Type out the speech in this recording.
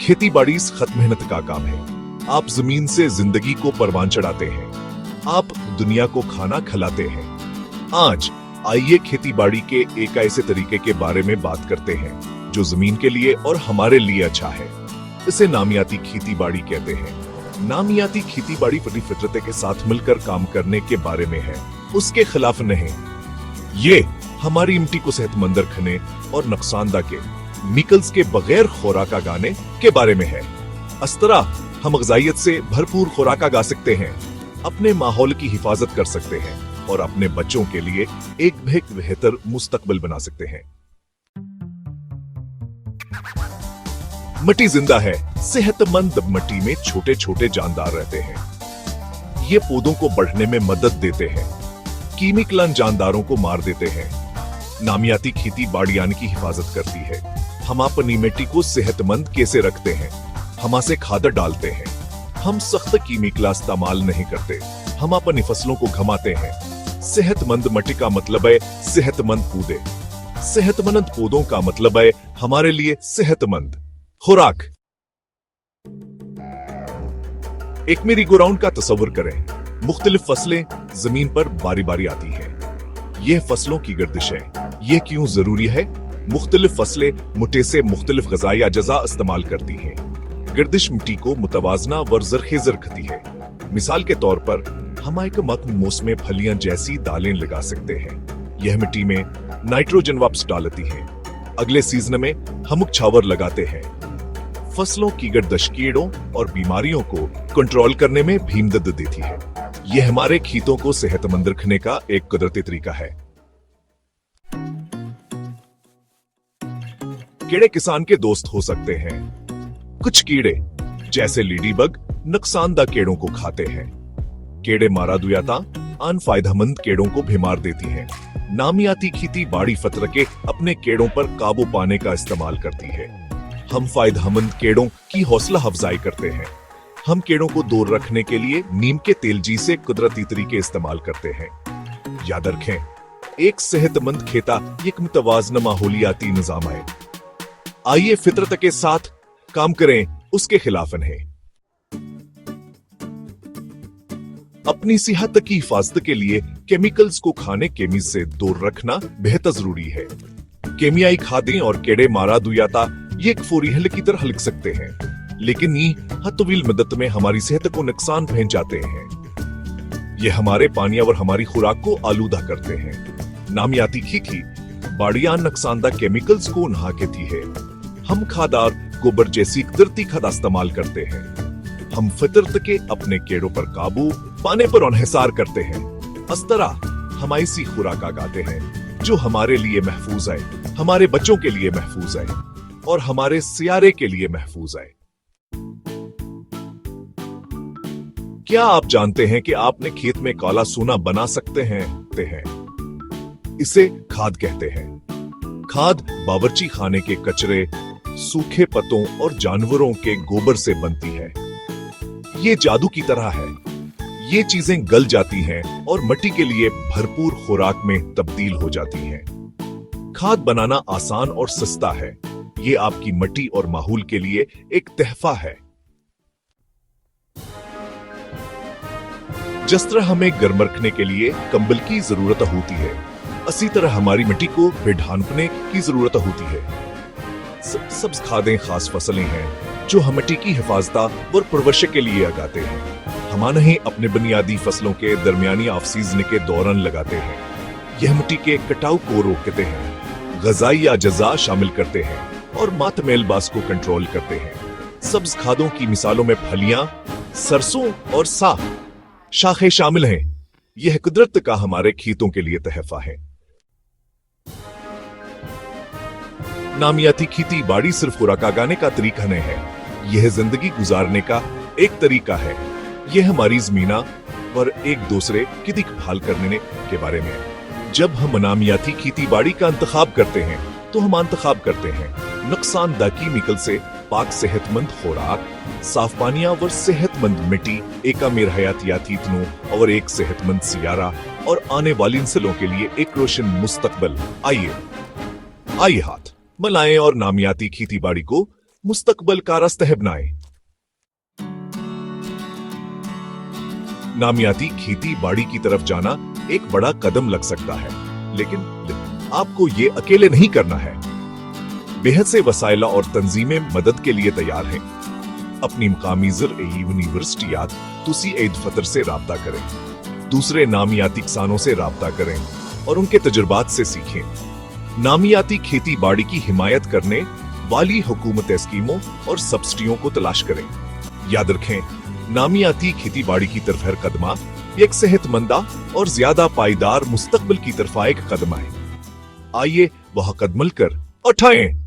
खेती बाड़ी सख्त मेहनत का काम है। आप जमीन से जिंदगी को परवान चढ़ाते हैं, आप दुनिया को खाना खिलाते हैं। आज आइए खेती बाड़ी के एक ऐसे तरीके के बारे में बात करते हैं जो जमीन के लिए और हमारे लिए अच्छा है। इसे नामियाती खेती बाड़ी कहते हैं। नामियाती खेती बाड़ी अपनी फितरत के साथ मिलकर काम करने के बारे में है, उसके खिलाफ नहीं। ये हमारी मिट्टी को सेहतमंद रखने और नुकसानदा के मिकल्स के बगैर खुराक गाने के बारे में है। इस तरह हम ग़िज़ाइयत से भरपूर खुराक गा सकते हैं, अपने माहौल की हिफाजत कर सकते हैं और अपने बच्चों के लिए एक बेहतर मुस्तकबिल बना सकते हैं। मिट्टी जिंदा है। सेहतमंद मिट्टी में छोटे छोटे जानदार रहते हैं। ये पौधों को बढ़ने में मदद देते हैं, कीमिकलन जानदारों को मार देते हैं। नामियाती खेती बाड़ियान की हिफाजत करती है। हम अपनी मिट्टी को सेहतमंद कैसे रखते हैं? हम इसे खाद डालते हैं, हम सख्त कीमिकला इस्तेमाल नहीं करते, हम अपनी फसलों को घमाते हैं। सेहतमंद मिट्टी का मतलब है सेहतमंद पौधे। सेहतमंद पौधों का मतलब है हमारे लिए सेहतमंद खुराक। एक मेरी गोराउंड का तस्वर करें। मुख्तलिफ फसलें जमीन पर बारी बारी आती हैं। यह फसलों की गर्दिश है। यह क्यों जरूरी है? मुख्तलिफ फसलें मुट्टे से मुख्तलिफ ग़िज़ाई अज्जा इस्तेमाल करती हैं। गर्दिश मिट्टी को मुतवाजना व ज़रखेज़र रखती है। मिसाल के तौर पर हम एक मौसम फलियां जैसी दालें लगा सकते हैं। यह मिट्टी में नाइट्रोजन वापस डालती है। अगले सीजन में हम छावर लगाते हैं। फसलों की गर्दश कीड़ों और बीमारियों को कंट्रोल करने में भी मदद देती है। यह हमारे खेतों को सेहतमंद रखने का एक कुदरती तरीका है। कीड़े किसान के दोस्त हो सकते हैं। कुछ कीड़े जैसे लीडीबग नुकसानदा कीड़ों को खाते हैं। कीड़े मारा दुयाता अनफायदेमंद कीड़ों को भी मार देती हैं। नामियाती खेती बाड़ी फतर के अपने कीड़ों पर काबू पाने का इस्तेमाल करती है। हम फायदेमंद कीड़ों की हौसला अफजाई करते हैं। हम कीड़ों को दूर रखने के लिए नीम के तेल जैसे कुदरती तरीके इस्तेमाल करते हैं। याद रखें, एक सेहतमंद खेता एक मुतवाज़न माहौलियाती निजाम है। आइए फितरत के साथ काम करें, उसके खिलाफ नहीं। अपनी सेहत की हिफाजत के लिए केमिकल्स को खाने केमी से दूर रखना बेहद जरूरी है। केमियाई खादें और कीड़े मारा दुयाता ये एक फौरी हल की तरह लिख सकते हैं, लेकिन ये तवील मदत में हमारी सेहत को नुकसान पहुंचाते हैं। ये हमारे पानी और हमारी खुराक को आलूदा करते हैं। नामियाती खेती बाड़ियां नुकसानदा केमिकल्स को नहा के थी है। हम खादार गोबर जैसी कुदरती खाद इस्तेमाल करते हैं। हम फितरत के अपने कीड़ों पर काबू पाने पर इन्हिसार करते हैं। इस तरह हम ऐसी खुराक आगाते हैं जो हमारे लिए महफूज है, हमारे बच्चों के लिए महफूज है और हमारे सियारे के लिए महफूज है। क्या आप जानते हैं कि आपने खेत में काला सोना बना सकते हैं? इसे खाद कहते हैं। खाद बावर्ची खाने के कचरे, सूखे पत्तों और जानवरों के गोबर से बनती है। ये जादू की तरह है। ये चीजें गल जाती हैं और मिट्टी के लिए भरपूर खुराक में तब्दील हो जाती हैं। खाद बनाना आसान और सस्ता है। ये आपकी मिट्टी और माहौल के लिए एक तोहफा है। जिस तरह हमें गर्म रखने के लिए कंबल की जरूरत होती है, इसी तरह हमारी मिट्टी को ढांपने की जरूरत होती है। सब्ज खादें खास फसलें हैं जो हम मिट्टी की हिफाजत और परवरिश के लिए लगाते हैं। हम नहीं अपने बुनियादी फसलों के दरमियानी ऑफ सीजन के दौरान लगाते हैं। यह मिट्टी के कटाव को रोकते हैं, ग़िज़ाई अज्जा शामिल करते हैं और मातमेलबास को कंट्रोल करते हैं। सब्ज खादों की मिसालों में फलियां, सरसों और शाखें शामिल हैं। यह कुदरत का हमारे खेतों के लिए तोहफा है। नामियाती खेती बाड़ी सिर्फ खुराक गाने का तरीका नहीं है, यह जिंदगी गुजारने का एक तरीका है। यह हमारी ज़मीना पर एक दूसरे की देखभाल करने के बारे में है। जब हम नामियाती खेती बाड़ी का इंतखाब करते हैं तो हम इंतखाब करते हैं नुकसानदा कीमिकल से पाक सेहतमंद खुराक, साफ पानी और सेहतमंद मिट्टी, एक अमीर हयातियाती तनों और एक सेहतमंद सियारा और आने वाली नस्लों के लिए एक रोशन मुस्तकबल। आइए हाथ मिलाएं और नामियाती खेती बाड़ी को मुस्तकबल का रास्ता बनाएं। नामियाती खेती बाड़ी की तरफ जाना एक बड़ा कदम लग सकता है, लेकिन आपको ये अकेले नहीं करना है। बेहद से वसाइला और तंजीमें मदद के लिए तैयार हैं। अपनी मकामी यूनिवर्सिटियात तुसी ईद फतर से राब्ता करें, दूसरे नामियाती किसानों से राब्ता करें और उनके तजुर्बात से सीखें। नामियाती खेती बाड़ी की हिमायत करने वाली हुकूमत स्कीमों और सब्सिडियों को तलाश करें। याद रखें, नामियाती खेती बाड़ी की तरफ हर कदमा एक सेहतमंदा और ज्यादा पायदार मुस्तकबिल की तरफ एक कदम है। आइए वह कदम मिलकर उठाएं।